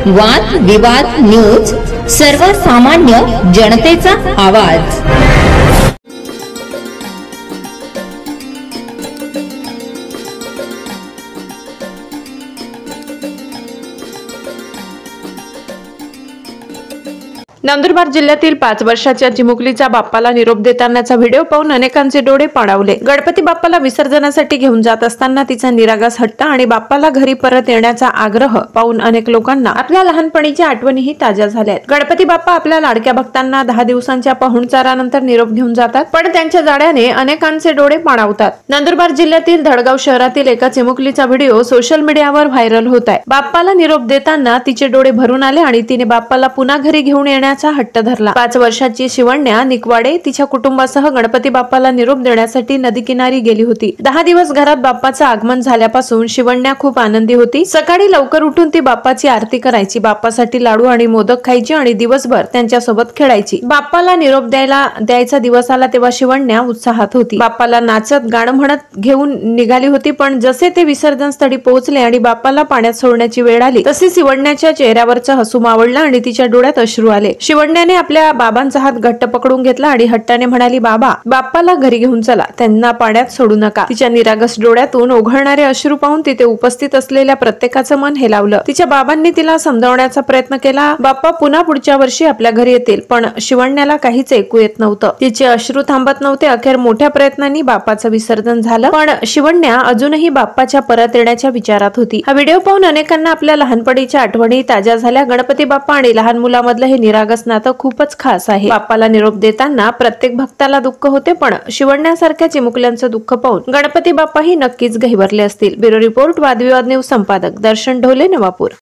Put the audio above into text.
वाद विवाद न्यूज, सर्वसामान्य जनतेचा आवाज। नंदुरबार जिल्ह्यातील 5 वर्षाच्या चिमुकलीचा बाप्पाला निरोप देतानाचा व्हिडिओ पाहून अनेकांचे डोळे पाणावले। गणपती बाप्पाला विसर्जनासाठी घेऊन जात असताना तिचा निरागस हट्ट आणि बाप्पाला घरी परत येण्याचा आग्रह पाहून अनेक लोकांना आपल्या लहानपणीच्या आठवणीही ताज्या झाल्यात। गणपती बाप्पा आपल्या लाडक्या भक्तांना 10 दिवसांच्या पाहुणचारानंतर निरोप घेऊन जातात, पण त्यांच्या जाड्याने अनेकांचे डोळे पाणावतात। नंदुरबार जिल्ह्यातील धडगाव शहरातील एका चिमुकलीचा व्हिडिओ सोशल मीडियावर व्हायरल होत आहे। बाप्पाला निरोप देताना तिचे डोळे भरून आले आणि तिने बाप्पाला पुन्हा घरी घेऊन येण्याचा हट्ट धरला। 5 वर्षाची शिवण्या निकवाडे तिच्या कुटुंबासह गणपती बाप्पाला निरोप देण्यासाठी नदी किनारी गेली होती। 10 दिवस घरात बाप्पाचं आगमन झाल्यापासून शिवण्या खूप आनंदी होती। सकाळी लवकर उठून ती बाप्पाची आरती करायची, बाप्पासाठी लाडू आणि मोदक खायची आणि दिवसभर त्यांच्यासोबत खेळायची। बाप्पाला निरोप द्यायचा दिवस आला तेव्हा शिवण्या उत्साहात होती। बाप्पाला नाचत गाणं म्हणत घेऊन निघाली होती, पण जसे ते विसर्जन स्थळी पोहोचले आणि बाप्पाला पाण्यात सोडण्याची वेळ आली तसे शिवण्याच्या चेहऱ्यावरचं हसू मावळलं आणि तिच्या डोळ्यात अश्रू आले। शिवण्याने आपल्या बाबांचा हात घट्ट पकडून घेतला आणि हट्टाने म्हणाली, बाबा, बाप्पाला घरी घेऊन चला, त्यांना पाण्यात सोडू नका। तिच्या निरागस डोळ्यातून ओघळणारे अश्रू पाहून तिथे उपस्थित असलेल्या प्रत्येकाचं मन हेलावलं। तिच्या बाबांनी तिला समजावण्याचा प्रयत्न केला, बाप्पा पुन्हा पुढच्या वर्षी आपल्या घरी येतील, पण शिवण्याला काहीच ऐकू येत नव्हतं। तिचे अश्रू थांबत नव्हते। अखेर मोठ्या प्रयत्नांनी बाप्पाचं विसर्जन झालं, पण शिवण्या अजूनही बाप्पाच्या परत येण्याच्या विचारात होती। हा व्हिडिओ पाहून अनेकांना आपल्या लहानपणीच्या आठवणी ताज्या झाल्या। गणपती बाप्पा आणि लहान मुलामधलं हे निरागस नातं खूपच खास आहे। बाप्पाला निरोप देताना प्रत्येक भक्ताला दुःख होते, पण शिवण्यासारख्या चिमुकल्यांचं दुःख पाहून गणपती बाप्पाही नक्कीच गहिवरले असतील। ब्युरो रिपोर्ट, वादविवाद न्यूज, संपादक दर्शन ढोले, नवापूर।